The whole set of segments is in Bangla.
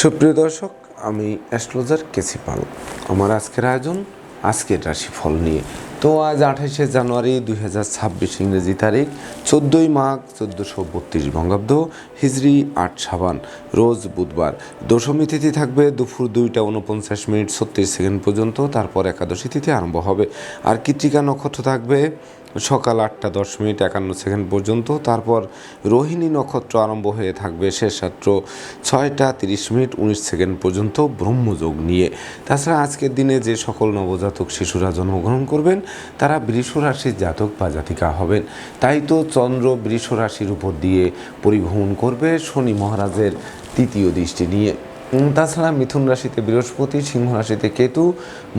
সুপ্রিয় দর্শক, আমি অ্যাস্ট্রোলজার কেসি পাল। আমার আজকের আয়োজন আজকের রাশিফল নিয়ে। তো আজ 28শে জানুয়ারি 2026 ইংরেজি তারিখ, 14ই মাঘ 1432 বঙ্গাব্দ, হিজরি 8 শাবান, রোজ বুধবার। দশমী তিথি থাকবে দুপুর 2টা 49 মিনিট 36 সেকেন্ড পর্যন্ত, তারপর একাদশী তিথি আরম্ভ হবে। আর কৃত্তিকা নক্ষত্র থাকবে সকাল 8টা 10 মিনিট 51 সেকেন্ড পর্যন্ত, তারপর রোহিণী নক্ষত্র আরম্ভ হয়ে থাকবে শেষ রাত্র 6টা 30 মিনিট 19 সেকেন্ড পর্যন্ত ব্রহ্মযোগ নিয়ে। তাছাড়া আজকের দিনে যে সকল নবজাতক শিশুরা জন্মগ্রহণ করবেন তারা বৃষ রাশির জাতক বা জাতিকা হবেন। তাই তো চন্দ্র বৃষ রাশির উপর দিয়ে পরিভ্রমণ করবে শনি মহারাজের তৃতীয় দৃষ্টি নিয়ে। তাছাড়া মিথুন রাশিতে বৃহস্পতি, সিংহ রাশিতে কেতু,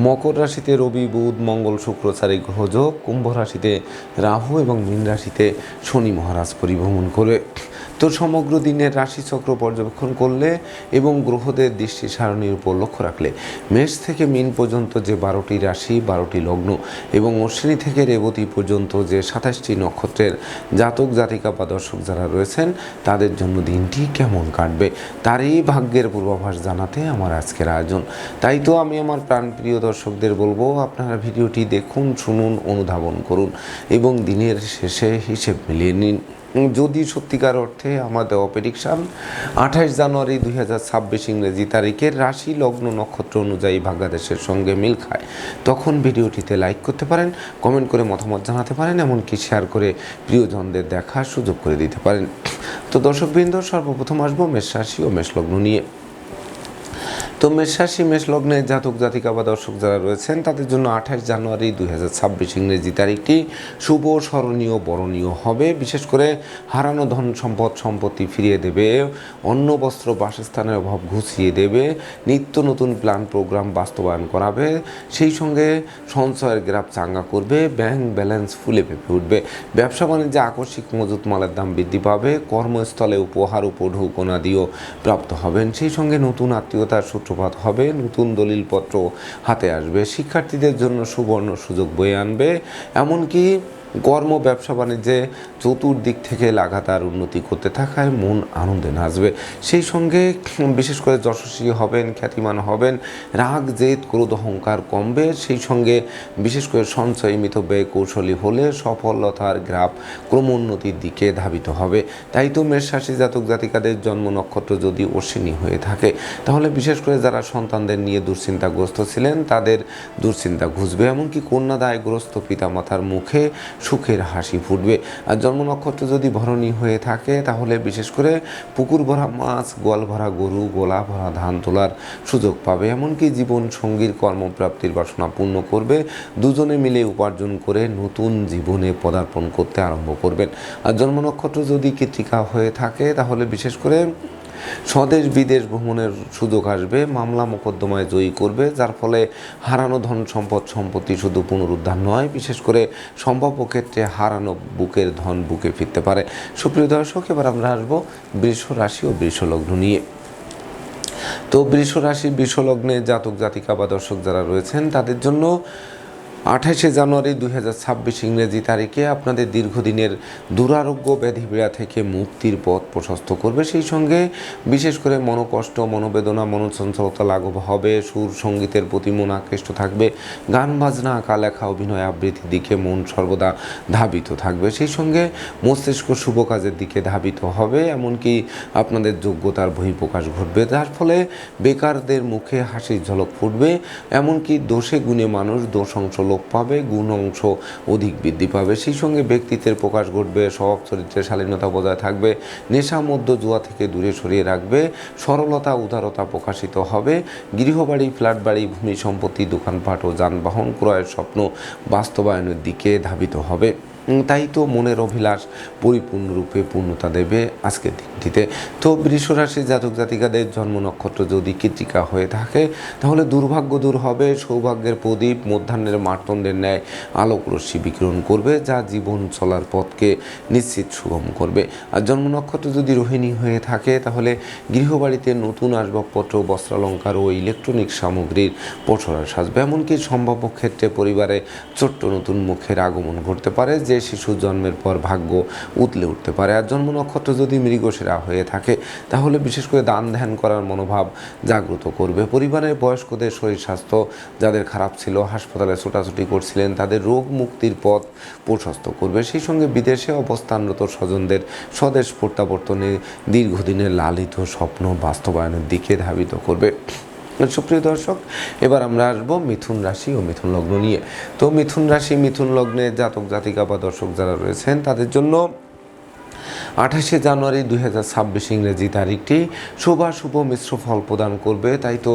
মকর রাশিতে রবি, বুধ, মঙ্গল, শুক্র চারি গ্রহযোগ, কুম্ভ রাশিতে রাহু এবং মীন রাশিতে শনি মহারাজ পরিভ্রমণ করে। তো সমগ্র দিনের রাশিচক্র পর্যবেক্ষণ করলে এবং গ্রহদের দৃষ্টি সারণীর উপর লক্ষ্য রাখলে মেষ থেকে মীন পর্যন্ত যে 12টি রাশি 12টি লগ্ন এবং অশ্বিনী থেকে রেবতী পর্যন্ত যে 27টি নক্ষত্রের জাতক জাতিকা বা দর্শক যারা রয়েছেন তাদের জন্য দিনটি কেমন কাটবে তারই ভাগ্যের পূর্বাভাস জানাতে আমার আজকের আয়োজন। তাই তো আমি আমার প্রাণপ্রিয় দর্শকদের বলবো, আপনারা ভিডিওটি দেখুন, শুনুন, অনুধাবন করুন এবং দিনের শেষে হিসেব মিলিয়ে নিন। যদি সত্যিকার অর্থে আমার দেওয়া প্রেডিকশান 28 জানুয়ারি 2026 ইংরেজি তারিখের রাশি লগ্ন নক্ষত্র অনুযায়ী ভাগ্যাদেশের সঙ্গে মিল খায়, তখন ভিডিওটিতে লাইক করতে পারেন, কমেন্ট করে মতামত জানাতে পারেন, এমনকি শেয়ার করে প্রিয়জনদের দেখার সুযোগ করে দিতে পারেন। তো দর্শকবৃন্দ, সর্বপ্রথম আসবো মেষ রাশি ও মেষ লগ্ন নিয়ে। তো মেষ রাশি মেষ লগ্নের জাতক জাতিকা বা দর্শক যারা রয়েছেন তাদের জন্য 28 জানুয়ারি 2026 ইংরেজি তারিখটি শুভ, স্মরণীয়, বরণীয় হবে। বিশেষ করে হারানো ধন সম্পদ সম্পত্তি ফিরিয়ে দেবে, অন্ন বস্ত্র বাসস্থানের অভাব ঘুষিয়ে দেবে, নিত্য নতুন প্ল্যান প্রোগ্রাম বাস্তবায়ন করাবে, সেই সঙ্গে সঞ্চয়ের গ্রাফ চাঙ্গা করবে, ব্যাংক ব্যালেন্স ফুলে ফেঁপে উঠবে, ব্যবসা বাণিজ্যে আকস্মিক মজুত মালের দাম বৃদ্ধি পাবে, কর্মস্থলে উপহার উপঢৌকনাদিও প্রাপ্ত হবেন, সেই সঙ্গে নতুন আত্মীয়তার সূত্রপাত হবে, নতুন দলিলপত্র হাতে আসবে, শিক্ষার্থীদের জন্য সুবর্ণ সুযোগ বয়ে আনবে, এমনকি কর্ম ব্যবসা বাণিজ্যে চতুর্দিক থেকে লাগাতার উন্নতি করতে থাকায় মন আনন্দে নাচবে, সেই সঙ্গে বিশেষ করে যশস্বী হবেন, খ্যাতিমান হবেন, রাগ জেদ ক্রোধ অহংকার কমবে, সেই সঙ্গে বিশেষ করে সঞ্চয় মিত ব্যয় কৌশলী হলে সফলতার গ্রাফ ক্রমোন্নতির দিকে ধাবিত হবে। তাই তো মেষ রাশি জাতক জাতিকাদের জন্ম নক্ষত্র যদি অশ্বিনী হয়ে থাকে তাহলে বিশেষ করে যারা সন্তানদের নিয়ে দুশ্চিন্তাগ্রস্ত ছিলেন তাদের দুশ্চিন্তা ঘুচবে, এমনকি কন্যাদায়গ্রস্ত পিতামাতার মুখে সুখের হাসি ফুটবে। আর জন্ম নক্ষত্র যদি ভরণী হয়ে থাকে তাহলে বিশেষ করে পুকুর ভরা মাছ, গোয়াল ভরা গরু, গোলা ভরা ধান তোলার সুযোগ পাবে, এমনকি জীবন সঙ্গীর কর্মপ্রাপ্তির বাসনা পূর্ণ করবে, দুজনে মিলে উপার্জন করে নতুন জীবনে পদার্পণ করতে আরম্ভ করবেন। আর জন্ম নক্ষত্র যদি কৃত্তিকা হয়ে থাকে তাহলে বিশেষ করে স্বদেশ বিদেশ ভ্রমণের সুযোগ আসবে, মামলা মোকদ্দমায় জয়ী করবে, যার ফলে হারানো ধন সম্পদ সম্পত্তি শুধু পুনরুদ্ধার নয়, বিশেষ করে সম্ভাব্য ক্ষেত্রে হারানো বুকের ধন বুকে ফিরতে পারে। সুপ্রিয় দর্শক, এবার আমরা আসবো বৃষ রাশি ও বৃষ লগ্ন নিয়ে। তো বৃষ রাশি বৃষ লগ্নে জাতক জাতিকা বা দর্শক যারা রয়েছেন তাদের জন্য 28শে জানুয়ারি 2026 ইংরেজি তারিখে আপনাদের দীর্ঘদিনের দুরারোগ্য ব্যাধিপীড়া থেকে মুক্তির পথ প্রশস্ত করবে, সেই সঙ্গে বিশেষ করে মনোকষ্ট, মনোবেদনা, মনোচঞ্চলতা লাঘব হবে, সুর সঙ্গীতের প্রতি মন আকৃষ্ট থাকবে, গান বাজনা, আঁকা লেখা, অভিনয় আবৃত্তির দিকে মন সর্বদা ধাবিত থাকবে, সেই সঙ্গে মস্তিষ্ক শুভ কাজের দিকে ধাবিত হবে, এমনকি আপনাদের যোগ্যতার বহিঃপ্রকাশ ঘটবে, যার ফলে বেকারদের মুখে হাসির ঝলক ফুটবে, এমনকি দোষে গুণে মানুষ দোষ অংশ লোপ পাবে, গুণ অংশ অধিক বৃদ্ধি পাবে, সেই সঙ্গে ব্যক্তিত্বের প্রকাশ ঘটবে, স্বভাব চরিত্রের শালীনতা বজায় থাকবে, নেশা মধ্য জুয়া থেকে দূরে সরিয়ে রাখবে, সরলতা উদারতা প্রকাশিত হবে, গৃহবাড়ি, ফ্ল্যাট বাড়ি, ভূমি সম্পত্তি, দোকানপাট ও যানবাহন ক্রয়ের স্বপ্ন বাস্তবায়নের দিকে ধাবিত হবে। তাই তো মনের অভিলাষ পরিপূর্ণরূপে পূর্ণতা দেবে আজকের দিনটিতে। তো বৃষ রাশির জাতক জাতিকাদের জন্ম নক্ষত্র যদি কৃত্তিকা হয়ে থাকে তাহলে দুর্ভাগ্য দূর হবে, সৌভাগ্যের প্রদীপ মধ্যাহ্নের মার্তণ্ডের ন্যায় আলোক রশ্মি বিকিরণ করবে, যা জীবন চলার পথকে নিশ্চিত সুগম করবে। আর জন্ম নক্ষত্র যদি রোহিণী হয়ে থাকে তাহলে গৃহবাড়িতে নতুন আসবাবপত্র, বস্ত্রালঙ্কার ও ইলেকট্রনিক সামগ্রীর পসরা সাজবে, এমনকি সম্ভাব্য ক্ষেত্রে পরিবারে ছোট্ট নতুন মুখের আগমন ঘটতে পারে, যে শিশু জন্মের পর ভাগ্য উতলে উঠতে পারে। আর জন্ম নক্ষত্র যদি মৃগশিরা হয়ে থাকে তাহলে বিশেষ করে দান ধ্যান করার মনোভাব জাগ্রত করবে। পরিবারের বয়স্কদের শরীর স্বাস্থ্য যাদের খারাপ ছিল, হাসপাতালে ছোটাছুটি করছিলেন, তাদের রোগ মুক্তির পথ প্রশস্ত করবে। সেই সঙ্গে বিদেশে অবস্থানরত স্বজনদের স্বদেশ প্রত্যাবর্তনে দীর্ঘদিনের লালিত স্বপ্ন বাস্তবায়নের দিকে ধাবিত করবে। সুপ্রিয় দর্শক, এবার আমরা আসবো মিথুন রাশি ও মিথুন লগ্ন নিয়ে। তো মিথুন রাশি মিথুন লগ্নে জাতক জাতিকা বা দর্শক যারা রয়েছেন তাদের জন্য 28 জানুয়ারি 2026 ইংরেজি তারিখটি শুভ মিশ্র ফল প্রদান করবে। তাই তো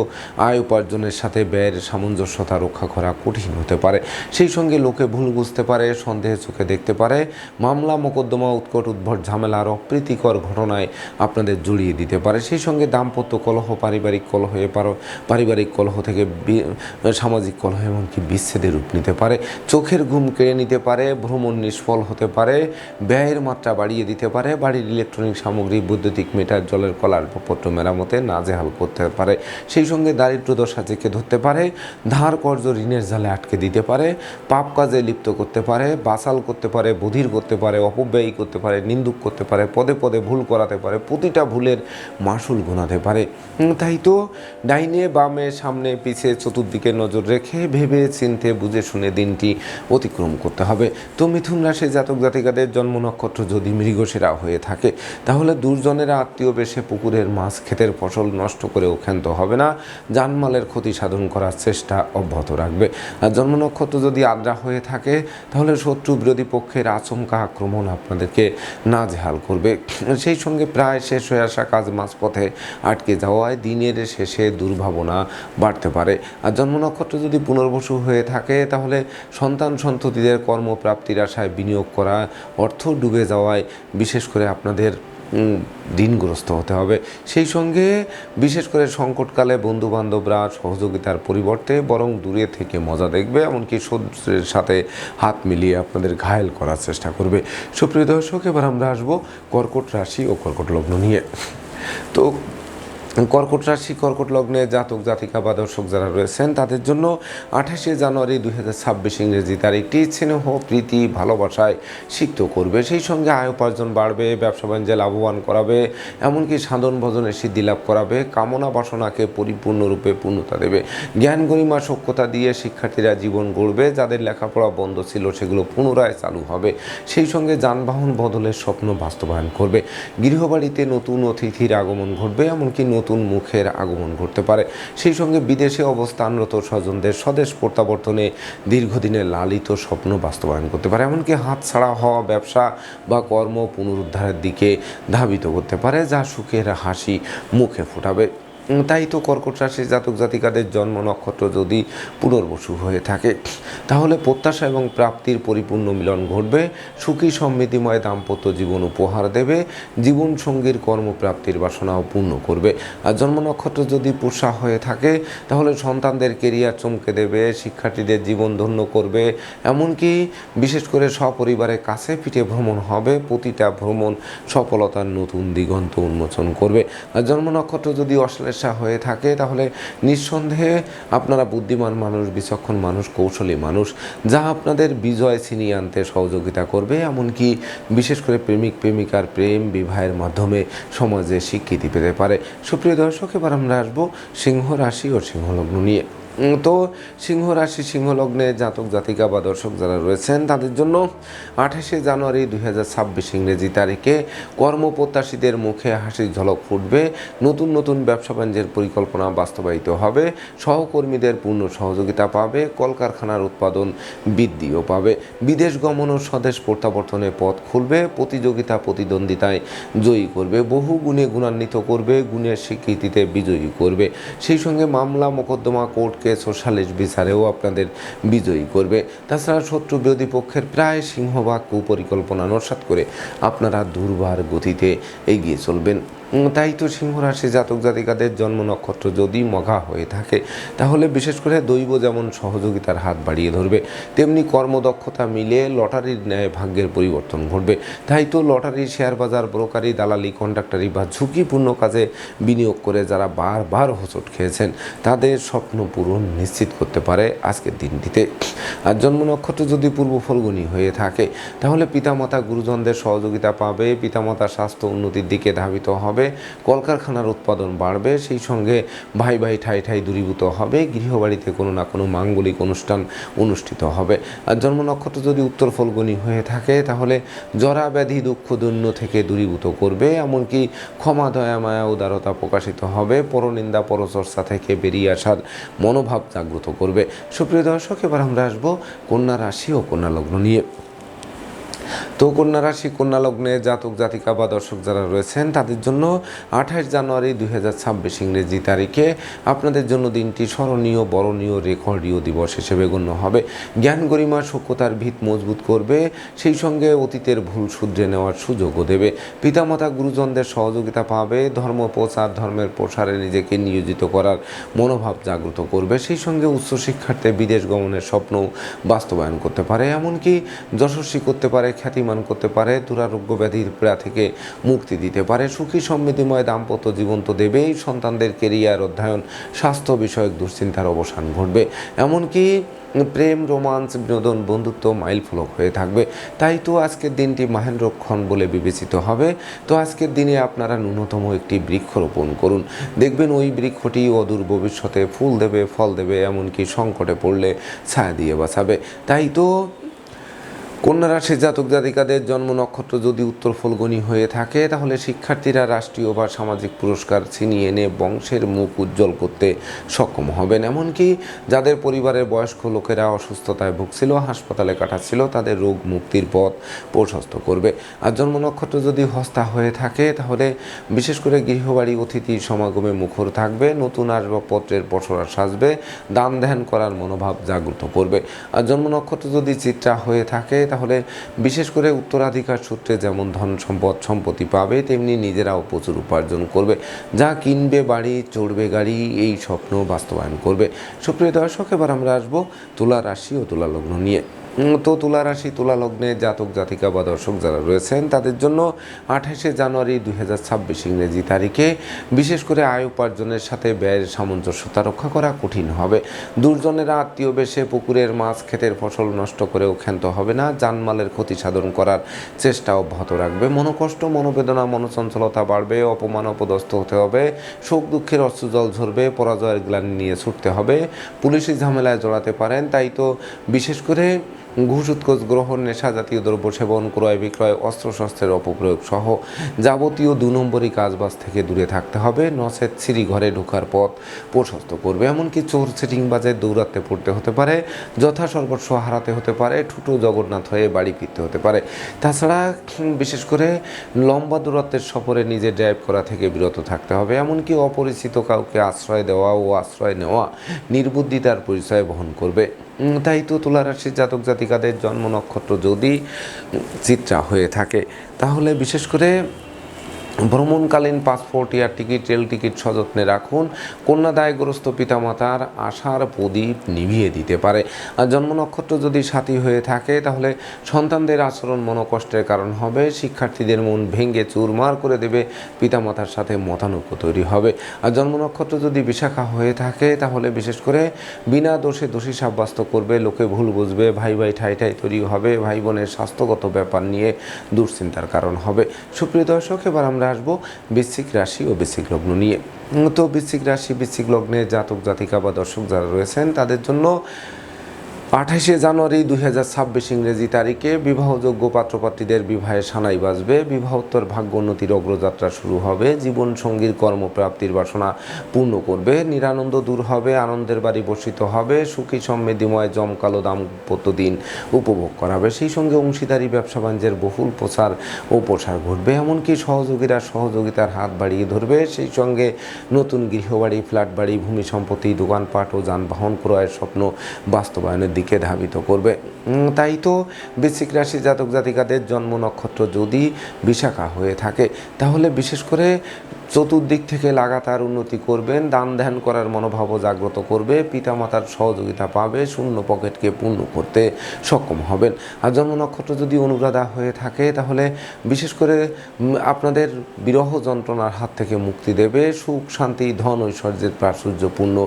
আয় উপার্জনের সাথে ব্যয়ের সামঞ্জস্যতা রক্ষা করা কঠিন হতে পারে। সেই সঙ্গে লোকে ভুল বুঝতে পারে, সন্দেহের চোখে দেখতে পারে, মামলা মোকদ্দমা উৎকট উদ্ভট ঝামেলার অপ্রীতিকর ঘটনায় আপনাদের জড়িয়ে দিতে পারে। সেই সঙ্গে দাম্পত্য কলহ, পারিবারিক কলহ থেকে সামাজিক কলহ এমনকি বিচ্ছেদের রূপ নিতে পারে। চোখের ঘুম কেড়ে নিতে পারে, ভ্রমণ নিষ্ফল হতে পারে, ব্যয়ের মাত্রা বাড়িয়ে দিতে পারে, বাড়ির ইলেকট্রনিক সামগ্রী, বৈদ্যুতিক মিটার, জলের কল, আসবাবপত্র মেরামতে নাজেহাল করতে পারে। সেই সঙ্গে দারিদ্র দশা চেকে ধরতে পারে, ধার কর্জ ঋণের জালে আটকে দিতে পারে, পাপ কাজে লিপ্ত করতে পারে, বাসাল করতে পারে, বধির করতে পারে, অপব্যয়ী করতে পারে, নিন্দুক করতে পারে, পদে পদে ভুল করাতে পারে, প্রতিটা ভুলের মাসুল গোনাতে পারে। তাই তো ডাইনে বামে সামনে পিছে চতুর্দিকে নজর রেখে ভেবে চিনতে বুঝে শুনে দিনটি অতিক্রম করতে হবে। তো মিথুন রাশি জাতক জাতিকাদের জন্ম নক্ষত্র যদি মৃগশিরা হয়ে থাকে তাহলে দুর্জনেরা আত্মীয় বেশে পুকুরের মাছ, ক্ষেতের ফসল নষ্ট করেও ক্ষান্ত হবে না, জানমালের ক্ষতি সাধন করার চেষ্টা অব্যাহত রাখবে। আর জন্ম নক্ষত্র যদি আদ্রা হয়ে থাকে তাহলে শত্রু বিরোধী পক্ষের আচমকা আক্রমণ আপনাদেরকে নাজেহাল করবে। সেই সঙ্গে প্রায় শেষ হয়ে আসা কাজ মাঝপথে আটকে যাওয়ায় দিনের শেষে দুর্ভাবনা বাড়তে পারে। আর জন্ম নক্ষত্র যদি পুনর্বসু হয়ে থাকে তাহলে সন্তান সন্ততিদের কর্মপ্রাপ্তির আশায় বিনিয়োগ করা অর্থ ডুবে যাওয়ায় বিশেষ করে আপনাদের ঋণগ্রস্ত হতে হবে। সেই সঙ্গে বিশেষ করে সংকটকালে বন্ধুবান্ধবরা সহযোগিতার পরিবর্তে বরং দূরে থেকে মজা দেখবে, এমনকি শত্রুর সাথে হাত মিলিয়ে আপনাদের ঘায়েল করার চেষ্টা করবে। সুপ্রিয় দর্শক, এবার আমরা আসবো কর্কট রাশি ও কর্কট লগ্ন নিয়ে। তো কর্কট রাশি কর্কট লগ্নে জাতক জাতিকা বা দর্শক যারা রয়েছেন তাদের জন্য 28 জানুয়ারি 2026 ইংরেজি তারিখটি স্নেহ, প্রীতি, ভালোবাসায় সিক্ত করবে। সেই সঙ্গে আয় উপার্জন বাড়বে, ব্যবসা বাণিজ্যে লাভবান করাবে, এমনকি সাধন ভজনে সিদ্ধি লাভ করাবে, কামনা বাসনাকে পরিপূর্ণরূপে পূর্ণতা দেবে। জ্ঞান গরিমা সক্ষতা দিয়ে শিক্ষার্থীরা জীবন গড়বে, যাদের লেখাপড়া বন্ধ ছিল সেগুলো পুনরায় চালু হবে। সেই সঙ্গে যানবাহন বদলের স্বপ্ন বাস্তবায়ন করবে। গৃহবাড়িতে নতুন অতিথির আগমন ঘটবে, এমনকি নতুন মুখের আগমন ঘটতে পারে। সেই সঙ্গে বিদেশে অবস্থানরত স্বজনদের স্বদেশ প্রত্যাবর্তনে দীর্ঘদিনের লালিত স্বপ্ন বাস্তবায়ন করতে পারে, এমনকি হাতছাড়া হওয়া ব্যবসা বা কর্ম পুনরুদ্ধারের দিকে ধাবিত করতে পারে, যা সুখের হাসি মুখে ফোটাবে। তাই তো কর্কট রাশির জাতক জাতিকাদের জন্ম নক্ষত্র যদি পুনর্বসু হয়ে থাকে তাহলে প্রত্যাশা এবং প্রাপ্তির পরিপূর্ণ মিলন ঘটবে, সুখী সমৃদ্ধিময় দাম্পত্য জীবন উপহার দেবে, জীবনসঙ্গীর কর্মপ্রাপ্তির বাসনাও পূর্ণ করবে। আর জন্ম নক্ষত্র যদি পুষা হয়ে থাকে তাহলে সন্তানদের কেরিয়ার চমকে দেবে, শিক্ষার্থীদের জীবন ধন্য করবে, এমনকি বিশেষ করে সপরিবারের কাছে পিঠে ভ্রমণ হবে, প্রতিটা ভ্রমণ সফলতার নতুন দিগন্ত উন্মোচন করবে। আর জন্ম নক্ষত্র যদি অশ্লেষা হয়ে থাকে তাহলে নিঃসন্দেহে আপনারা বুদ্ধিমান মানুষ, বিচক্ষণ মানুষ, কৌশলী মানুষ, যা আপনাদের বিজয় ছিনিয়ে আনতে সহযোগিতা করবে, এমনকি বিশেষ করে প্রেমিক প্রেমিকার প্রেম বিবাহের মাধ্যমে সমাজে স্বীকৃতি পেতে পারে। সুপ্রিয় দর্শক, এবার আমরা আসবো সিংহ রাশি ও সিংহ লগ্ন নিয়ে। তো সিংহ রাশি সিংহ লগ্নে জাতক জাতিকা বা দর্শক যারা রয়েছেন তাদের জন্য 28 জানুয়ারি 2026 ইংরেজি তারিখে কর্মপ্রত্যাশীদের মুখে হাসির ঝলক ফুটবে, নতুন নতুন ব্যবসা বাণিজ্যের পরিকল্পনা বাস্তবায়িত হবে, সহকর্মীদের পূর্ণ সহযোগিতা পাবে, কলকারখানার উৎপাদন বৃদ্ধিও পাবে, বিদেশ গমন ও স্বদেশ প্রত্যাবর্তনে পথ খুলবে, প্রতিযোগিতা প্রতিদ্বন্দ্বিতায় জয়ী করবে, বহু গুণে গুণান্বিত করবে, গুণের স্বীকৃতিতে বিজয়ী করবে। সেই সঙ্গে মামলা মোকদ্দমা কোর্ট কেস ও সালিশ বিচারেও আপনাদের বিজয়ী করবে। তাছাড়া শত্রু বিরোধী পক্ষের প্রায় সিংহভাগ কুপরিকল্পনা নস্যাৎ করে আপনারা দুর্বার গতিতে এগিয়ে চলবেন। তাই তো সিংহ রাশি জাতক জাতিকাদের জন্ম নক্ষত্র যদি মঘা হয়ে থাকে তাহলে বিশেষ করে দৈব যেমন সহযোগিতার হাত বাড়িয়ে ধরবে, তেমনি কর্মদক্ষতা মিলে লটারির ন্যায় ভাগ্যের পরিবর্তন ঘটবে। তাই তো লটারি, শেয়ার বাজার, ব্রোকারি, দালালি, কন্ডাক্টারি বা ঝুঁকিপূর্ণ কাজে বিনিয়োগ করে যারা বারবার হোঁচট খেয়েছেন তাদের স্বপ্ন পূরণ নিশ্চিত করতে পারে আজকের দিনটিতে। আর জন্ম নক্ষত্র যদি পূর্ব ফল্গুনী হয়ে থাকে তাহলে পিতামাতা গুরুজনদের সহযোগিতা পাবে, পিতামাতার স্বাস্থ্য উন্নতির দিকে ধাবিত হবে, কলকারখানার উৎপাদন বাড়বে, সেই সঙ্গে ভাই ভাই ঠাই ঠাই দূরীভূত হবে, গৃহবাড়িতে কোনো না কোনো মাঙ্গলিক অনুষ্ঠান অনুষ্ঠিত হবে। আর জন্ম নক্ষত্র যদি উত্তর ফল্গুনী হয়ে থাকে তাহলে জরা ব্যাধি দুঃখ দৈন্য থেকে দূরীভূত করবে, এমনকি ক্ষমা দয়া মায়া উদারতা প্রকাশিত হবে, পরনিন্দা পরচর্চা থেকে বেরিয়ে আসার মনোভাব জাগ্রত করবে। সুপ্রিয় দর্শক, এবার আমরা আসবো কন্যা রাশি ও কন্যা লগ্ন নিয়ে। তো কন্যা রাশি, কন্যা লগ্নে জাতক জাতিকা বা দর্শক যারা রয়েছেন তাদের জন্য 28 জানুয়ারি 2026 ইংরেজি তারিখে আপনাদের জন্য দিনটি স্মরণীয়, বরণীয়, রেকর্ডীয় দিবস হিসেবে গণ্য হবে। জ্ঞান গরিমা সূক্ষ্মতার ভিত মজবুত করবে, সেই সঙ্গে অতীতের ভুল শুধরে নেওয়ার সুযোগও দেবে। পিতামাতা গুরুজনদের সহযোগিতা পাবে, ধর্ম প্রচার, ধর্মের প্রসারে নিজেকে নিয়োজিত করার মনোভাব জাগ্রত করবে, সেই সঙ্গে উচ্চশিক্ষার্থে বিদেশ গমনের স্বপ্ন বাস্তবায়ন করতে পারে, এমনকি যশস্বী করতে পারে, খ্যাতিমান করতে পারে, দুরারোগ্য ব্যাধির পীড়া থেকে মুক্তি দিতে পারে, সুখী সমৃদ্ধিময় দাম্পত্য জীবন তো দেবেই, সন্তানদের কেরিয়ার, অধ্যয়ন, স্বাস্থ্য বিষয়ক দুশ্চিন্তার অবসান ঘটবে, এমনকি প্রেম, রোমান্স, বিনোদন, বন্ধুত্ব মাইলফলক হয়ে থাকবে। তাই তো আজকের দিনটি মহেন্দ্রক্ষণ বলে বিবেচিত হবে। তো আজকের দিনে আপনারা ন্যূনতম একটি বৃক্ষ রোপণ করুন, দেখবেন ওই বৃক্ষটি অদূর ভবিষ্যতে ফুল দেবে, ফল দেবে, এমনকি সংকটে পড়লে ছায়া দিয়ে বাঁচাবে। তাই তো কন্যা রাশির জাতক জাতিকাদের জন্ম নক্ষত্র যদি উত্তর ফল্গুনী হয়ে থাকে তাহলে শিক্ষার্থীরা রাষ্ট্রীয় বা সামাজিক পুরস্কার ছিনিয়ে এনে বংশের মুখ উজ্জ্বল করতে সক্ষম হবেন, এমনকি যাদের পরিবারের বয়স্ক লোকেরা অসুস্থতায় ভুগছিল, হাসপাতালে কাটাচ্ছিল, তাদের রোগ মুক্তির পথ প্রশস্ত করবে। আর জন্ম নক্ষত্র যদি হস্তা হয়ে থাকে তাহলে বিশেষ করে গৃহবাড়ি অতিথি সমাগমে মুখর থাকবে, নতুন আসবাবপত্রের পসরা সাজবে, দান ধ্যান করার মনোভাব জাগ্রত করবে। আর জন্ম নক্ষত্র যদি চিত্রা হয়ে থাকে তাহলে বিশেষ করে উত্তরাধিকার সূত্রে যেমন ধন সম্পদ সম্পত্তি পাবে, তেমনি নিজেরাও প্রচুর উপার্জন করবে, যা কিনবে বাড়ি, চড়বে গাড়ি, এই স্বপ্ন বাস্তবায়ন করবে। সুপ্রিয় দর্শক, এবার আমরা আসবো তুলা রাশি ও তুলা লগ্ন নিয়ে। তো তুলা রাশি, তুলা লগ্নে জাতক জাতিকা বা দর্শক যারা রয়েছেন তাদের জন্য 28 জানুয়ারি 2026 ইংরেজি তারিখে বিশেষ করে আয় উপার্জনের সাথে ব্যয়ের সামঞ্জস্যতা রক্ষা করা কঠিন হবে। দুর্জনেরা আত্মীয় বেশে পুকুরের মাছ, ক্ষেতের ফসল নষ্ট করেও ক্ষান্ত হবে না, জানমালের ক্ষতি সাধন করার চেষ্টা অব্যাহত রাখবে। মনোকষ্ট, মনোবেদনা, মনোচঞ্চলতা বাড়বে, অপমান অপদস্থ হতে হবে, শোক দুঃখের অশ্রুজল ঝরবে, পরাজয়ের গ্লানি নিয়ে ছুটতে হবে, পুলিশি ঝামেলায় জড়াতে পারেন। তাই তো বিশেষ করে ঘুষ, উৎকোচ গ্রহণ, নেশা জাতীয় দ্রব্য সেবন, ক্রয় বিক্রয়, অস্ত্রশস্ত্রের অপপ্রয়োগ সহ যাবতীয় 2 নম্বরই কাজবাজ থেকে দূরে থাকতে হবে, নচেত সিঁড়ি ঘরে ঢোকার পথ প্রশস্ত করবে। এমনকি চোর সিটিংবাজে দৌড়াতে পড়তে হতে পারে, যথাসর্বস্ব হারাতে হতে পারে, ঠুটো জগন্নাথ হয়ে বাড়ি ফিরতে হতে পারে। তাছাড়া বিশেষ করে লম্বা দূরত্বের সফরে নিজে ড্রাইভ করা থেকে বিরত থাকতে হবে, এমনকি অপরিচিত কাউকে আশ্রয় দেওয়া ও আশ্রয় নেওয়া নির্বুদ্ধিতার পরিচয় বহন করবে। তাই তো তুলা রাশির জাতক জাতিকাদের জন্ম নক্ষত্র যদি চিত্রা হয়ে থাকে তাহলে বিশেষ করে ভ্রমণকালীন passport, air ticket, rail ticket সযত্নে রাখুন। কন্যাদায়গ্রস্ত পিতামাতার আশার প্রদীপ নিভিয়ে দিতে পারে। আর জন্ম নক্ষত্র যদি সাথী হয়ে থাকে তাহলে সন্তানদের আচরণ মনোকষ্টের কারণ হবে, শিক্ষার্থীদের মন ভেঙে চুরমার করে দেবে, পিতামাতার সাথে মতানৈক্য তৈরি হবে। আর জন্ম নক্ষত্র যদি বিশাখা হয়ে থাকে তাহলে বিশেষ করে বিনা দোষে দোষী সাব্যস্ত করবে, লোকে ভুল বুঝবে, ভাই ভাই ঠাই ঠাই তৈরি হবে, ভাই বোনের স্বাস্থ্যগত ব্যাপার নিয়ে দুশ্চিন্তার কারণ হবে। সুপ্রিয় দর্শক, এবার আমরা আসবো বৃশ্চিক রাশি ও বৃশ্চিক লগ্ন নিয়ে। তো বৃশ্চিক রাশি, বৃশ্চিক লগ্নে জাতক জাতিকা বা দর্শক যারা রয়েছেন তাদের জন্য 28 জানুয়ারি 2026 ইংরেজি তারিখে বিবাহযোগ্য পাত্রপাত্রীদের বিবাহে সানাই বাজবে, বিবাহোত্তর ভাগ্য উন্নতির অগ্রযাত্রা শুরু হবে, জীবন সঙ্গীর কর্মপ্রাপ্তির বাসনা পূর্ণ করবে, নিরানন্দ দূর হবে, আনন্দের বাড়ি বর্ষিত হবে, সুখী সমৃদ্ধিময় জমকালো দাম্পত্য দিন উপভোগ করাবে, সেই সঙ্গে অংশীদারি ব্যবসা বাণিজ্যের বহুল প্রচার ও প্রসার ঘটবে, এমনকি সহযোগীরা সহযোগিতার হাত বাড়িয়ে ধরবে, সেই সঙ্গে নতুন গৃহবাড়ি, ফ্ল্যাট বাড়ি, ভূমি সম্পত্তি, দোকানপাট ও যানবাহন ক্রয়ের স্বপ্ন বাস্তবায়নের দিকে ধাবিত করবে। তাই তো বৃশ্চিক রাশি জাতক জাতিকাদের জন্ম নক্ষত্র যদি বিশাখা হয়ে থাকে তাহলে বিশেষ করে চতুর্দিক থেকে লাগাতার উন্নতি করবেন, দান ধ্যান করার মনোভাবও জাগ্রত করবে, পিতামাতার সহযোগিতা পাবে, শূন্য পকেটকে পূর্ণ করতে সক্ষম হবেন। আর জন্ম নক্ষত্র যদি অনুরাধা হয়ে থাকে তাহলে বিশেষ করে আপনাদের বিরহ যন্ত্রণার হাত থেকে মুক্তি দেবে, সুখ শান্তি ধন ঐশ্বর্যের প্রাচুর্যপূর্ণ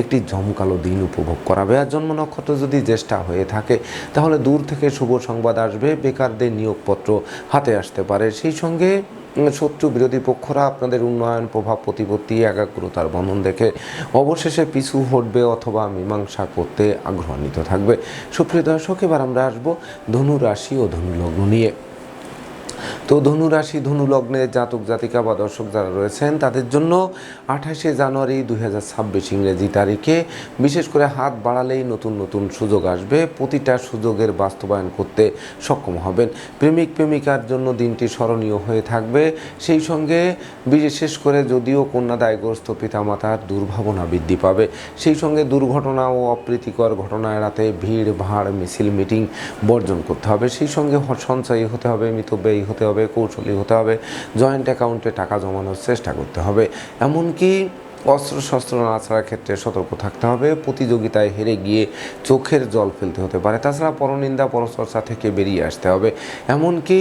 একটি জমকালো দিন উপভোগ করাবে। আর জন্ম নক্ষত্র যদি জ্যেষ্ঠা হয়ে থাকে তাহলে দূর থেকে শুভ সংবাদ আসবে, বেকারদের নিয়োগপত্র হাতে আসতে পারে। সেই সঙ্গে শত্রু বিরোধী পক্ষরা আপনাদের উন্নয়ন প্রভাব প্রতিপত্তি একাগ্রতার বন্ধন দেখে অবশেষে পিছু হটবে অথবা মীমাংসা করতে আগ্রহান্বিত থাকবে। সুপ্রিয় দর্শক, এবার আমরা আসবো ধনু রাশি ও ধনু লগ্ন নিয়ে। তো ধনু রাশি ধনু লগ্নের জাতক জাতিকা বা দর্শক যারা রয়েছেন তাদের জন্য 28শে জানুয়ারি 2026 ইংরেজি তারিখে বিশেষ করে হাত বাড়ালেই নতুন নতুন সুযোগ আসবে, প্রতিটা সুযোগের বাস্তবায়ন করতে সক্ষম হবেন। প্রেমিক প্রেমিকার জন্য দিনটি স্মরণীয় হয়ে থাকবে। সেই সঙ্গে বিশেষ করে যদিও কন্যাদায়গ্রস্ত পিতামাতার দুর্ভাবনা বৃদ্ধি পাবে, সেই সঙ্গে দুর্ঘটনা ও অপ্রীতিকর ঘটনা এড়াতে ভিড় ভাড় মিছিল মিটিং বর্জন করতে হবে। সেই সঙ্গে সঞ্চয়ী হতে হবে, মিতব্যয়ী হতে হবে, কৌশলী হতে হবে, জয়েন্ট অ্যাকাউন্টে টাকা জমানোর চেষ্টা করতে হবে। এমনকি অস্ত্রশস্ত্র নাড়াচাড়ার ক্ষেত্রে সতর্ক থাকতে হবে, প্রতিযোগিতায় হেরে গিয়ে চোখের জল ফেলতে হতে পারে। তাছাড়া পরনিন্দা পরচর্চা থেকে বেরিয়ে আসতে হবে। এমনকি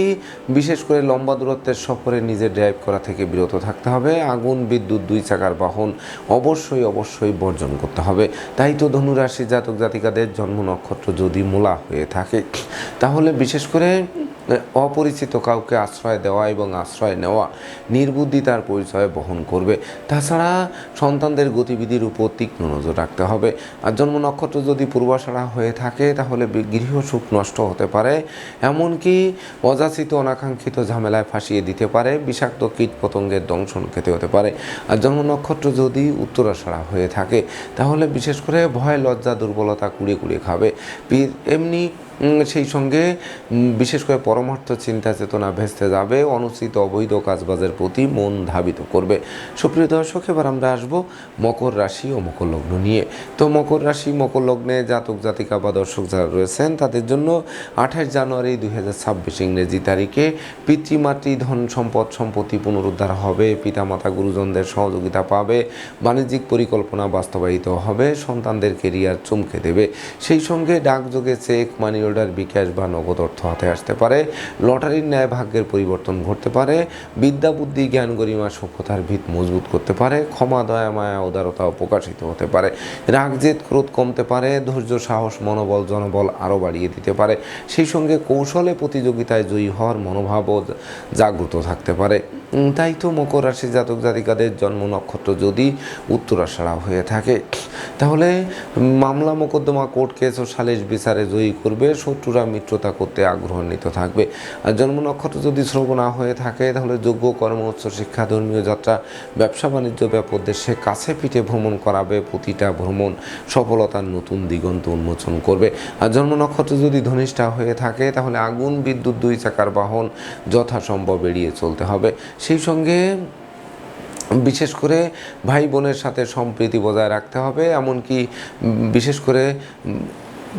বিশেষ করে লম্বা দূরত্বের সফরে নিজে ড্রাইভ করা থেকে বিরত থাকতে হবে। আগুন বিদ্যুৎ দুই চাকার বাহন অবশ্যই বর্জন করতে হবে। তাই তো ধনুরাশি জাতক জাতিকাদের জন্ম নক্ষত্র যদি মূলা হয়ে থাকে তাহলে বিশেষ করে অপরিচিত কাউকে আশ্রয় দেওয়া এবং আশ্রয় নেওয়া নির্বুদ্ধিতার পরিচয় বহন করবে। তাছাড়া সন্তানদের গতিবিধির উপর তীক্ষ্ণ নজর রাখতে হবে। আর জন্ম নক্ষত্র যদি পূর্বাষাঢ়া হয়ে থাকে তাহলে গৃহ সুখ নষ্ট হতে পারে, এমনকি অযাচিত অনাকাঙ্ক্ষিত ঝামেলায় ফাঁসিয়ে দিতে পারে, বিষাক্ত কীট পতঙ্গের দংশন খেতে হতে পারে। আর জন্ম নক্ষত্র যদি উত্তরাষাঢ়া হয়ে থাকে তাহলে বিশেষ করে ভয় লজ্জা দুর্বলতা কুড়িয়ে খাবে। এমনি সেই সঙ্গে বিশেষ করে পরমার্থ চিন্তা চেতনা ভেস্তে যাবে, অনুচিত অবৈধ কাজবাজের প্রতি মন ধাবিত করবে। সুপ্রিয় দর্শক, এবার আমরা আসবো মকর রাশি ও মকর লগ্ন নিয়ে। তো মকর রাশি মকর লগ্নে জাতক জাতিকা বা দর্শক যারা রয়েছেন তাদের জন্য 28 জানুয়ারি 2026 ইংরেজি তারিখে পিতৃমাতৃ ধন সম্পদ সম্পত্তি পুনরুদ্ধার হবে, পিতামাতা গুরুজনদের সহযোগিতা পাবে, বাণিজ্যিক পরিকল্পনা বাস্তবায়িত হবে, সন্তানদের কেরিয়ার চমকে দেবে। সেই সঙ্গে ডাকযোগে চেক মানি অর্ডার বিকাশ বা নগদ অর্থ হাতে আসতে পারে, লটারির ন্যায় ভাগ্যের পরিবর্তন ঘটতে পারে, বিদ্যা বুদ্ধি জ্ঞান গরিমা সভ্যতার ভিত মজবুত করতে পারে, ক্ষমা দয়া মায়া উদারতাও প্রকাশিত হতে পারে, রাগ জেদ ক্রোধ কমতে পারে, ধৈর্য সাহস মনোবল জনবল আরও বাড়িয়ে দিতে পারে। সেই সঙ্গে কৌশলে প্রতিযোগিতায় জয়ী হওয়ার মনোভাবও জাগ্রত থাকতে পারে। তাই তো মকর রাশি জাতক জাতিকাদের জন্ম নক্ষত্র যদি উত্তরাষাঢ়া হয়ে থাকে তাহলে মামলা মোকদ্দমা কোর্ট কেস ও সালিশ বিচারে জয়ী করবে, শত্রুরা মিত্রতা করতে আগ্রহান্বিত থাকবে। আর জন্ম নক্ষত্র যদি শ্রবণা হয়ে থাকে তাহলে যোগ্য কর্ম উচ্চ শিক্ষা ধর্মীয় যাত্রা ব্যবসা বাণিজ্য ব্যাপদেশে কাছে পিঠে ভ্রমণ করাবে, প্রতিটা ভ্রমণ সফলতার নতুন দিগন্ত উন্মোচন করবে। আর জন্ম নক্ষত্র যদি ধনিষ্ঠা হয়ে থাকে তাহলে আগুন বিদ্যুৎ দুই চাকার বাহন যথাসম্ভব এড়িয়ে চলতে হবে। সেই সঙ্গে বিশেষ করে ভাই বোনের সাথে সম্প্রীতি বজায় রাখতে হবে। এমনকি বিশেষ করে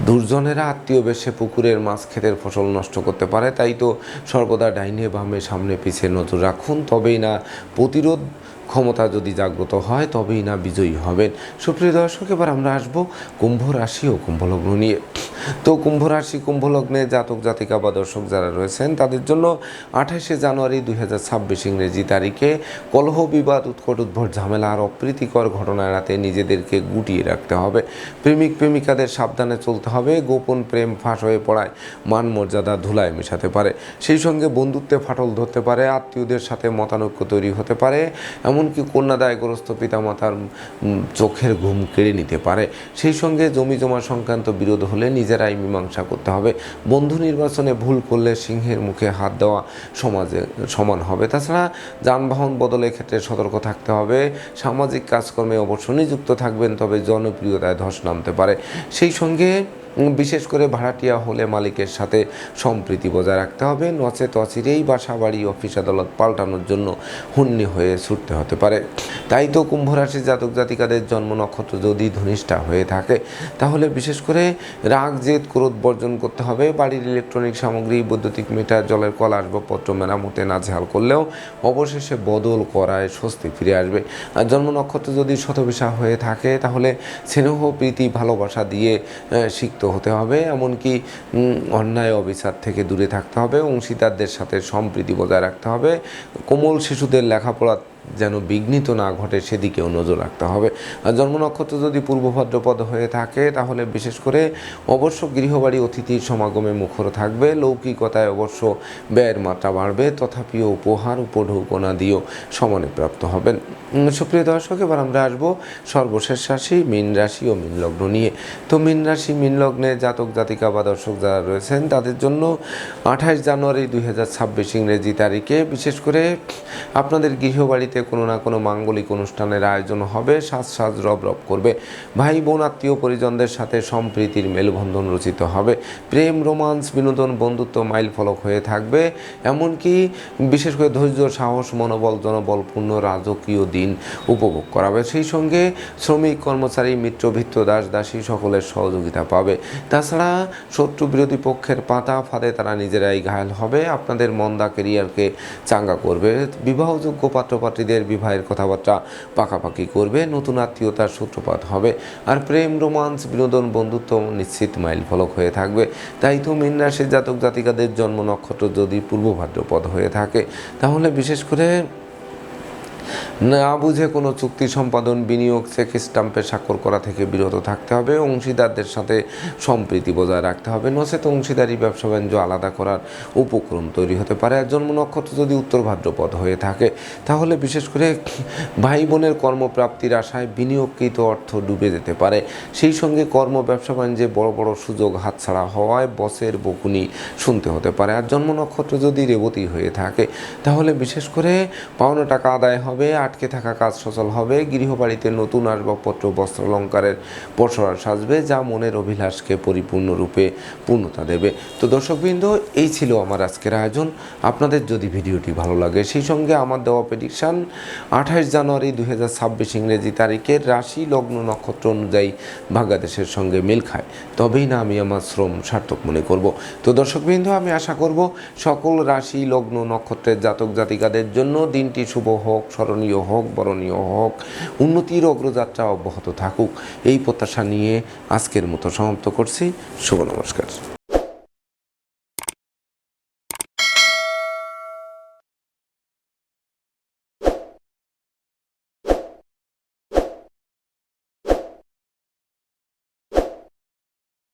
দুর্জনেরা আত্মীয় বেশে পুকুরের মাছ ক্ষেতের ফসল নষ্ট করতে পারে। তাই তো সর্বদা ডাইনে বামে সামনে পিছিয়ে নজর রাখুন, তবেই না প্রতিরোধ ক্ষমতা যদি জাগ্রত হয় তবেই না বিজয়ী হবেন। সুপ্রিয় দর্শক, এবার আমরা আসবো কুম্ভ রাশি ও কুম্ভ লগ্ন নিয়ে। তো কুম্ভ রাশি কুম্ভ লগ্নে জাতক জাতিকা বা দর্শক যারা রয়েছেন তাদের জন্য 28শে জানুয়ারি 2026 ইংরেজি তারিখে কলহ বিবাদ উৎকট উদ্ভট ঝামেলা আর অপ্রীতিকর ঘটনা এড়াতে নিজেদেরকে গুটিয়ে রাখতে হবে। প্রেমিক প্রেমিকাদের সাবধানে চলতে হবে, গোপন প্রেম ফাঁস হয়ে পড়ায় মান মর্যাদা ধুলায় মেশাতে পারে। সেই সঙ্গে বন্ধুত্বে ফাটল ধরতে পারে, আত্মীয়দের সাথে মতানৈক্য তৈরি হতে পারে, এমনকি কন্যাদায়গ্রস্ত পিতামাতার চোখের ঘুম কেড়ে নিতে পারে। সেই সঙ্গে জমি জমা সংক্রান্ত বিরোধ হলে নিজেরাই মীমাংসা করতে হবে। বন্ধু নির্বাচনে ভুল করলে সিংহের মুখে হাত দেওয়া সমাজে সমান হবে। তাছাড়া যানবাহন বদলের ক্ষেত্রে সতর্ক থাকতে হবে। সামাজিক কাজকর্মে অবশ্য নিযুক্ত থাকবেন, তবে জনপ্রিয়তায় ধস নামতে পারে। সেই সঙ্গে বিশেষ করে ভাড়াটিয়া হলে মালিকের সাথে সম্প্রীতি বজায় রাখতে হবে, নচেত অচিরেই বাসা বাড়ি অফিস আদালত পাল্টানোর জন্য হুন্নি হয়ে ছুটতে হতে পারে। তাই তো কুম্ভ রাশির জাতক জাতিকাদের জন্ম নক্ষত্র যদি ধনিষ্ঠা হয়ে থাকে তাহলে বিশেষ করে রাগ জেদ ক্রোধ বর্জন করতে হবে। বাড়ির ইলেকট্রনিক সামগ্রী, বৈদ্যুতিক মিটার, জলের কল, আসবাবপত্র মেরামতে নাজেহাল করলেও অবশেষে বদল করায় স্বস্তি ফিরে আসবে। আর জন্ম নক্ষত্র যদি শতবিশা হয়ে থাকে তাহলে স্নেহ প্রীতি ভালোবাসা দিয়ে সিক্ত হতে হবে, এমনকি অন্যায় অবিচার থেকে দূরে থাকতে হবে, অংশীদারদের সাথে সম্প্রীতি বজায় রাখতে হবে, কোমল শিশুদের লেখাপড়া যেন বিঘ্নিত না ঘটে সেদিকেও নজর রাখতে হবে। আর জন্ম নক্ষত্র যদি পূর্ব ভাদ্রপদ হয়ে থাকে তাহলে বিশেষ করে অবশ্য গৃহবাড়ি অতিথির সমাগমে মুখর থাকবে, লৌকিকতায় অবশ্য ব্যয়ের মাত্রা বাড়বে, তথাপিও উপহার উপঢৌকনা দিয়েও সমানে প্রাপ্ত হবেন। সুপ্রিয় দর্শক, এবার আমরা আসবো সর্বশেষ রাশি মীন রাশি ও মীন লগ্ন নিয়ে। তো মীন রাশি মীন লগ্নে জাতক জাতিকা বা দর্শক যারা রয়েছেন তাদের জন্য 28 জানুয়ারি 2026 ইংরেজি তারিখে বিশেষ করে আপনাদের গৃহবাড়িতে কোনো না কোনো মাঙ্গলিক অনুষ্ঠানের আয়োজন হবে, সাজ রব রব করবে, ভাই বোন আত্মীয় পরিজনদের সাথে সম্প্রীতির মেলবন্ধন রচিত হবে, প্রেম রোমান্স বিনোদন বন্ধুত্ব মাইল ফলক হয়ে থাকবে, এমনকি বিশেষ করে ধৈর্য সাহস মনোবল জনবলপূর্ণ রাজকীয় দিন উপভোগ করাবে। সেই সঙ্গে শ্রমিক কর্মচারী মিত্র ভৃত্য দাস দাসী সকলের সহযোগিতা পাবে। তাছাড়া শত্রু বিরোধী পক্ষের পাতা ফাঁদে তারা নিজেরাই ঘায়েল হবে, আপনাদের মন্দা কেরিয়ারকে চাঙ্গা করবে, বিবাহযোগ্য পাত্রপাত্রীদের বিবাহের কথাবার্তা পাকাপাকি করবে, নতুন আত্মীয়তার সূত্রপাত হবে, আর প্রেম রোমান্স বিনোদন বন্ধুত্ব নিশ্চিত মাইল ফলক হয়ে থাকবে। তাই তো মীন রাশির জাতক জাতিকাদের জন্ম নক্ষত্র যদি পূর্ব ভাদ্রপদ হয়ে থাকে তাহলে বিশেষ করে না বুঝে কোনো চুক্তি সম্পাদন, বিনিয়োগ, চেক স্টাম্পে স্বাক্ষর করা থেকে বিরত থাকতে হবে, অংশীদারদের সাথে সম্প্রীতি বজায় রাখতে হবে, নচেত অংশীদারি ব্যবসা বাণিজ্য আলাদা করার উপক্রম তৈরি হতে পারে। আর জন্ম নক্ষত্র যদি উত্তর ভাদ্রপদ হয়ে থাকে তাহলে বিশেষ করে ভাই বোনের কর্মপ্রাপ্তির আশায় বিনিয়োগকৃত অর্থ ডুবে যেতে পারে, সেই সঙ্গে কর্ম ব্যবসা বাণিজ্যে বড় বড় সুযোগ হাতছাড়া হওয়ায় বসের বকুনি শুনতে হতে পারে। আর জন্ম নক্ষত্র যদি রেবতী হয়ে থাকে তাহলে বিশেষ করে পাওনা টাকা আদায় হবে, আটকে থাকা কাজ সচল হবে, গৃহবাড়িতে নতুন আসবাবপত্র বস্ত্রালঙ্কারের পসরা সাজবে, যা মনের অভিলাষকে পরিপূর্ণরূপে পূর্ণতা দেবে। তো দর্শকবৃন্দ, এই ছিল আমার আজকের আয়োজন। আপনাদের যদি ভিডিওটি ভালো লাগে সেই সঙ্গে আমার দেওয়া প্রেডিকশান 28 জানুয়ারি 2026 ইংরেজি তারিখের রাশি লগ্ন নক্ষত্র অনুযায়ী ভাগ্যাদেশের সঙ্গে মিল খায়, তবেই না আমি আমার শ্রম সার্থক মনে করব। তো দর্শকবৃন্দ, আমি আশা করব সকল রাশি লগ্ন নক্ষত্রের জাতক জাতিকাদের জন্য দিনটি শুভ হোক, স্মরণীয় হোক, বরণীয় হোক, উন্নতির অগ্রযাত্রা অব্যাহত থাকুক, এই প্রত্যাশা নিয়ে আজকের মতো সমাপ্ত করছি। শুভ নমস্কার।